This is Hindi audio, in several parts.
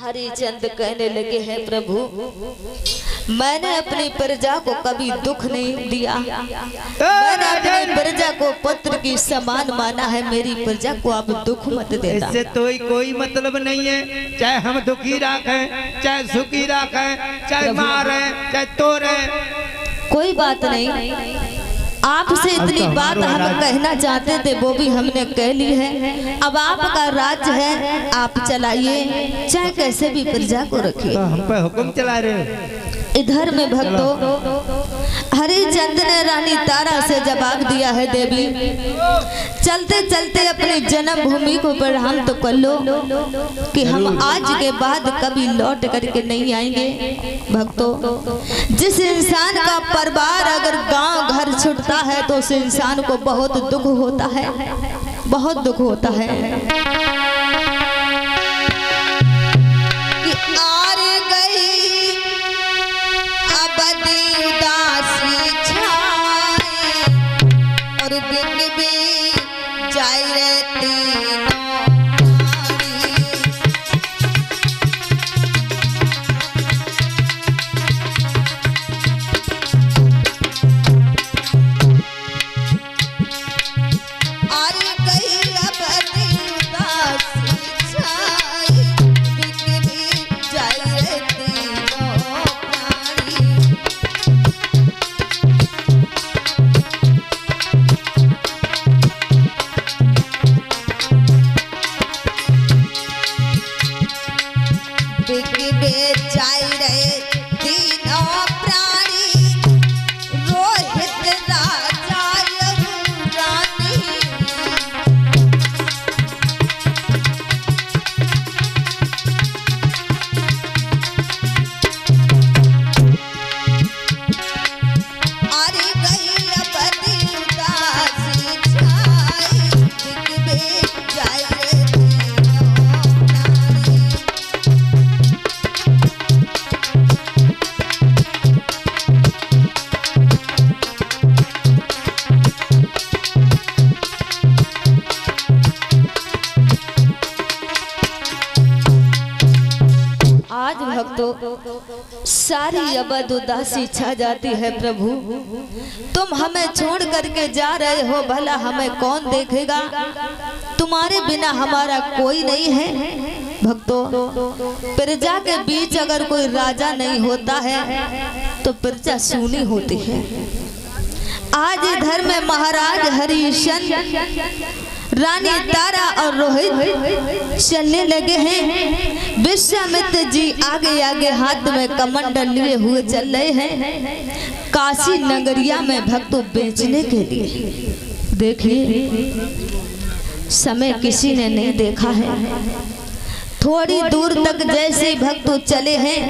हरिचंद कहने लगे हैं प्रभु, मैंने अपनी प्रजा को कभी दुख नहीं दिया, मैंने अपनी प्रजा को पुत्र की समान माना है, मेरी प्रजा को आप दुख मत देना। इससे तो कोई मतलब नहीं है, चाहे हम दुखी रखें, चाहे सुखी रखें, चाहे मारे, चाहे तोड़े, कोई बात नहीं। आपसे इतनी बात हम कहना चाहते थे, वो भी हमने कह ली है। अब आपका राज्य है, आप चलाइए, चाहे कैसे भी प्रजा को रखिए। तो हम पे हुक्म चला रहे। इधर में भक्तों हरिचंद ने रानी तारा से जवाब दिया है, देवी चलते चलते अपनी जन्मभूमि को प्रणाम तो कर लो कि हम आज के बाद कभी लौट करके नहीं आएंगे। भक्तों, जिस इंसान का परिवार अगर गांव घर छूटता है तो उस इंसान को बहुत दुख होता है, बहुत दुख होता है। सारी अबद उदासी छा जाती है प्रभु, तुम हमें छोड़ करके जा रहे हो, भला हमें कौन देखेगा, तुम्हारे बिना हमारा कोई नहीं है। भक्तों, प्रजा के बीच अगर कोई राजा नहीं होता है तो प्रजा सूनी होती है। आज इधर में महाराज हरिचंद, रानी तारा और रोहित चलने लगे हैं। विश्वामित्र जी आगे आगे हाथ में कमंडल लिए हुए चल रहे हैं काशी नगरिया में भक्तों बेचने के लिए। देखिए, समय किसी ने नहीं देखा है। थोड़ी दूर तक जैसे भक्तों चले हैं,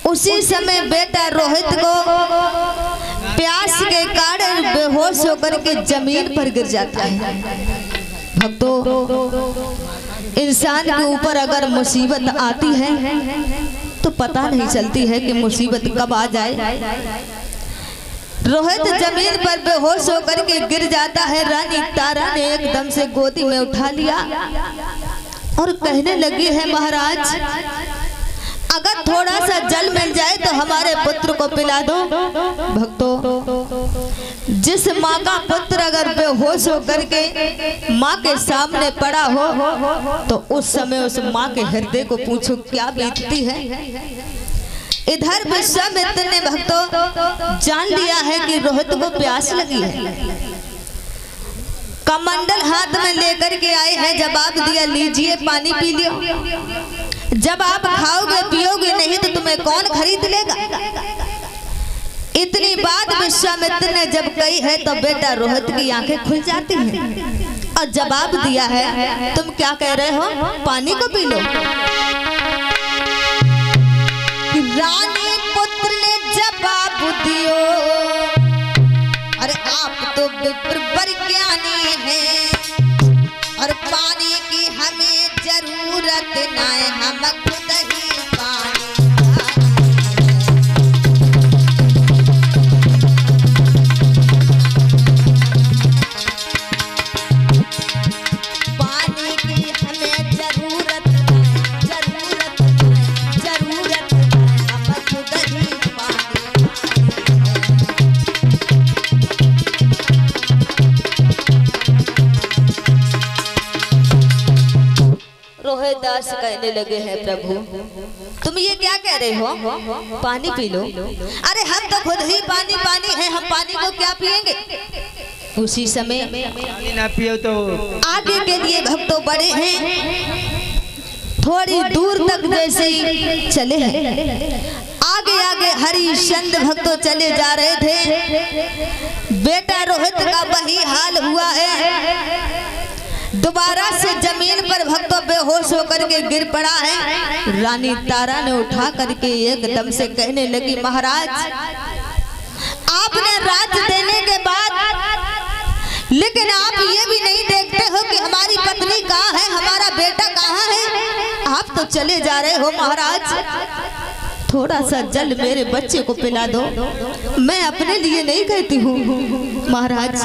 उसी समय बेटा रोहित को प्यास के कारण बेहोश होकर के जमीन पर गिर जाता है। भक्तों, इंसान के ऊपर अगर मुसीबत आती है तो पता नहीं चलती है कि मुसीबत कब आ जाए। रोहित जमीन पर बेहोश होकर के गिर जाता है। रानी तारा ने एकदम से गोदी में उठा लिया और कहने लगी है, महाराज अगर थोड़ा सा जल मिल जाए तो हमारे पुत्र को पिला दो। भक्तों, जिस माँ का पुत्र अगर बेहोश होकर के माँ के सामने पड़ा हो तो उस समय उस माँ के हृदय को पूछो क्या बीतती है। इधर विश्वामित्र ने भक्तों जान लिया है कि रोहित को प्यास लगी है। कमंडल हाथ में लेकर के आए हैं, जवाब दिया, लीजिए पानी पी लियो। जब आप खाओगे पियोगे नहीं तो तुम्हें कौन खरीद लेगा। इतनी बात विश्वामित्र ने जब कही है तो बेटा रोहित की आंखें खुल जाती हैं और जवाब दिया है, तुम क्या कह रहे हो, पानी को पी लो। रानी पुत्र ने जवाब दियो, अरे आप तो विप्र ज्ञानी हैं, और पानी की हमें जरूरत ना है, हम खुद ही पानी रोहिदास कहने लगे हैं प्रभु तुम ये क्या कह रहे हो, पानी पी लो। अरे हम तो खुद ही पानी पानी है, हम पानी को क्या पिएंगे। उसी समय पानी ना पियो तो आगे के लिए भक्तों बड़े हैं, थोड़ी दूर तक जैसे ही चले हैं, आगे आगे हरिश्चंद्र भक्तों चले जा रहे थे। बेटा रोहित का वही हाल हुआ है, दोबारा से जमीन पर भक्तों बेहोश होकर के गिर पड़ा है। रानी तारा ने उठा करके एकदम से कहने लगी, महाराज आपने राज देने के बाद लेकिन आप ये भी नहीं देखते हो कि हमारी पत्नी कहाँ है, हमारा बेटा कहाँ है। आप तो चले जा रहे हो महाराज, थोड़ा सा जल मेरे बच्चे को पिला दो। मैं अपने लिए नहीं कहती हूँ महाराज,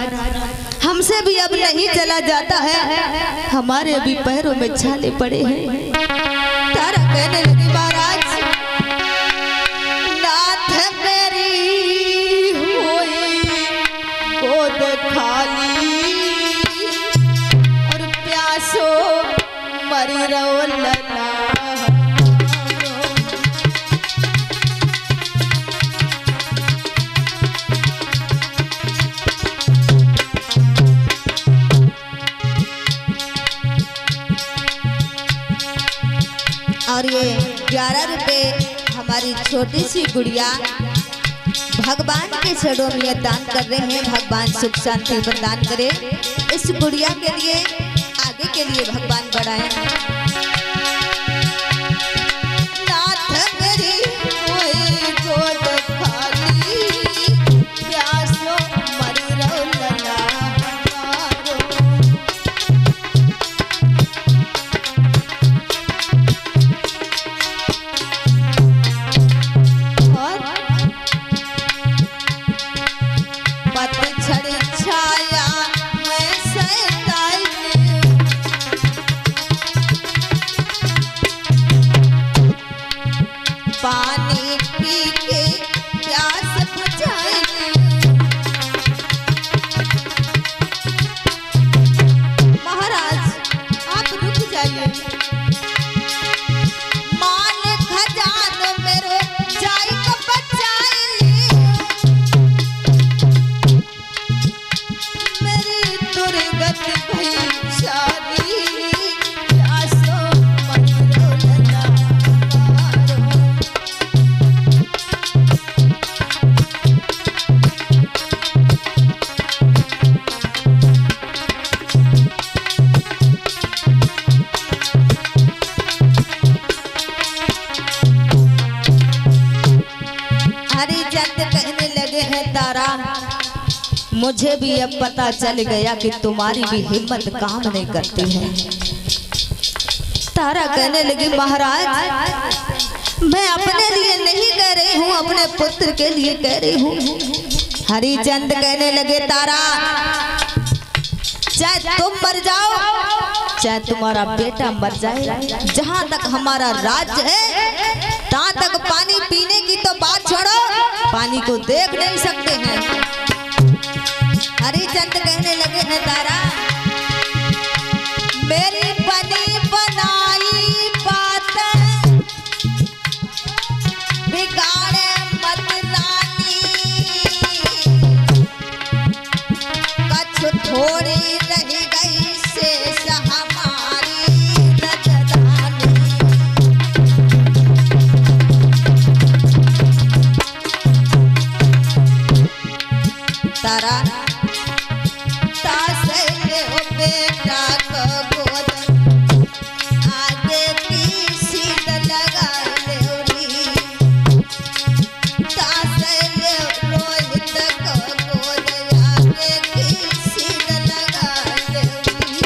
हमसे भी अब नहीं चला जाता है, हमारे अभी पैरों में छाले पड़े हैं। तारा कहने लगी, महाराज नाथ मेरी हुई गोद खाली और प्यासो मरी रो लला। और ये 11 रुपए हमारी छोटी सी गुड़िया भगवान के चरणों में दान कर रहे हैं। भगवान सुख शांति प्रदान करे, इस गुड़िया के लिए आगे के लिए भगवान बढ़ाए। नाथ मेरी हुई गोद खाली, प्यासो मरी रो लला हमारो। पानी पी के प्यास बुझाएंगे। महाराज आप रुक जाइए, मान खजान मेरे जाई को बचाइए। मेरी दुर्गत भई सारी, प्यासो मरी रो लला हमारो। हरिचंद कहने लगे हैं, तारा मुझे भी अब पता चल गया कि तुम्हारी भी हिम्मत काम नहीं करती है। तारा कहने लगी, महाराज मैं अपने लिए नहीं कह रही हूँ, अपने पुत्र के लिए कह रही हूँ। हरिचंद कहने लगे, तारा चाहे तुम मर जाओ चाहे तुम्हारा बेटा मर जाए, जहाँ तक हमारा राज्य है तहाँ तक पानी पीने की तो बात छोड़ो, पानी को देख नहीं सकते हैं। हरिचंद कहने लगे हैं, तारा मेरी बनी बनाई बात बिगाड़े मत रानी, कछु थोड़ी रह गई शेष हमारी रजधानी। तारा बेटा को गोद आगे पीछे लगा लेउरी, तासले रोहित को गोद आगे पीछे लगा लेउरी।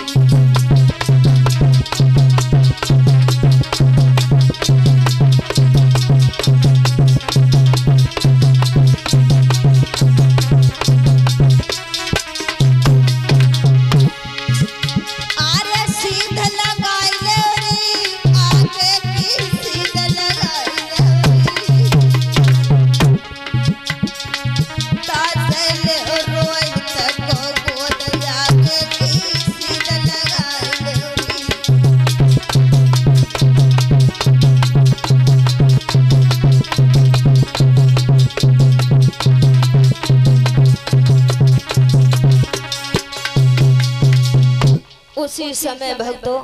उसी समय भक्तों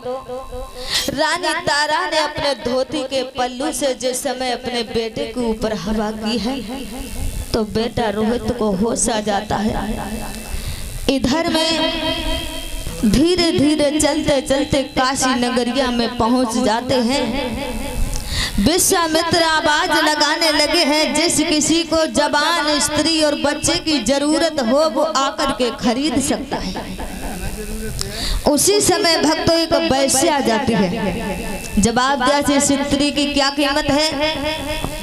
रानी तारा ने अपने धोती के पल्लू से जिस समय अपने बेटे के ऊपर हवा की है तो बेटा रोहित को होश आ जाता है। इधर में धीरे धीरे चलते चलते काशी नगरिया में पहुंच जाते हैं। विश्वामित्र आवाज लगाने लगे हैं, जिस किसी को जवान स्त्री और बच्चे की जरूरत हो वो आकर के खरीद सकता है। उसी समय भक्तों एक वैश्या आ जाती है। जवाब दिया स्त्री की क्या कीमत है?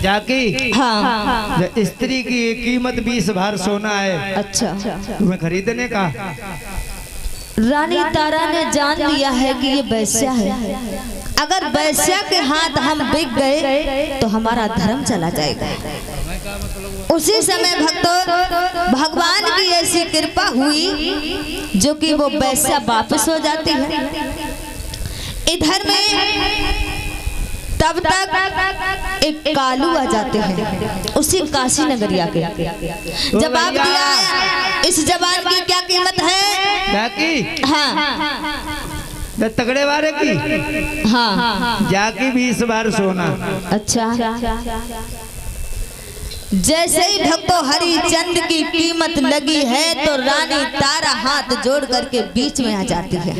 जाकी हाँ, स्त्री की कीमत 20 भार सोना है। अच्छा, तुम्हें खरीदने का? रानी तारा ने जान लिया है कि ये वैश्या है। अगर वैश्या के हाथ हम बिक गए तो हमारा धर्म चला जाएगा। उसी समय भक्तों भगवान की ऐसी कृपा हुई जो कि वो वैश्या वापस हो जाती है। इधर में तब तक एक कालू आ जाते हैं उसी काशी नगरिया के। जवाब दिया इस जवान की क्या कीमत है? जाकी हाँ, तगड़े वाले की? हाँ, जाकी 20 बार सोना। अच्छा। जैसे ही भक्तों हरिचंद की कीमत लगी है तो रानी तारा हाथ जोड़ करके बीच में आ जाती है।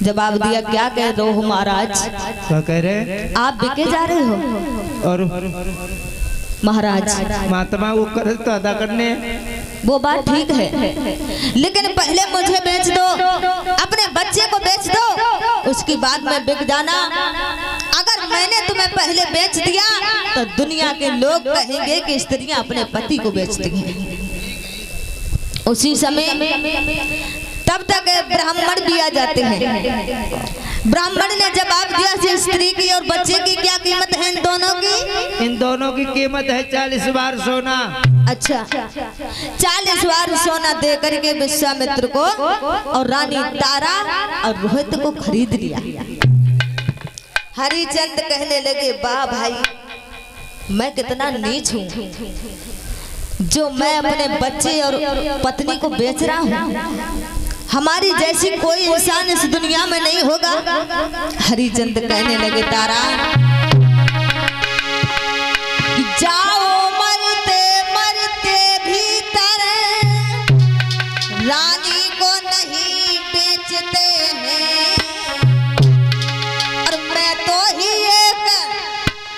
जवाब दिया क्या कह रहे हो महाराज? क्या कह रहे? आप बिके जा रहे हो? और महाराज महात्मा वो कर्ज तो अदा करने। वो बात ठीक है, लेकिन पहले मुझे बेच दो, अपने बच्चे को बेच दो, उसके बाद में बिक जाना। अगर मैंने तुम्हें पहले बेच दिया तो दुनिया के लोग कहेंगे कि स्त्रियां अपने पति को बेचती हैं। उसी समय तब तक ब्राह्मण भी आ जाते हैं। ब्राह्मण ने जवाब दिया स्त्री की और बच्चे की क्या कीमत है इन दोनों की? इन दोनों की कीमत है 40 बार सोना। अच्छा, 40 बार सोना दे करके विश्वामित्र को और रानी तारा और रोहित को खरीद लिया। हरिचंद कहने लगे वाह भाई, मैं कितना नीच हूँ जो मैं अपने बच्चे और पत्नी को बेच रहा हूँ। हमारी जैसी कोई इंसान इस दुनिया में नहीं होगा। हरिचंद कहने लगे तारा जाओ मरते मरते भीतर रानी को नहीं बेचते हैं, और मैं तो ही एक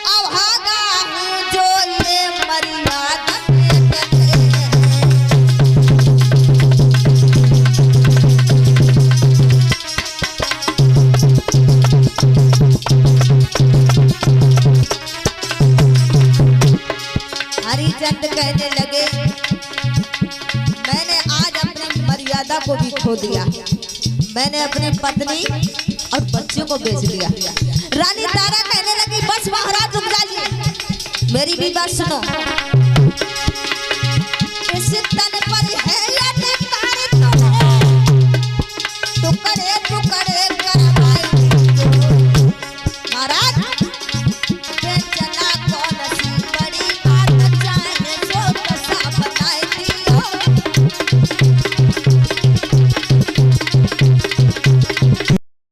अभागा हूँ जो ये मर्यादा देते हैं। हरिचंद कहने लगे मैंने आज अपनी मर्यादा को भी खो दिया, मैंने अपनी पत्नी और बच्चों को बेच दिया। रानी तारा कहने लगी बस महाराज रुक जाइए, मेरी भी बात सुनो।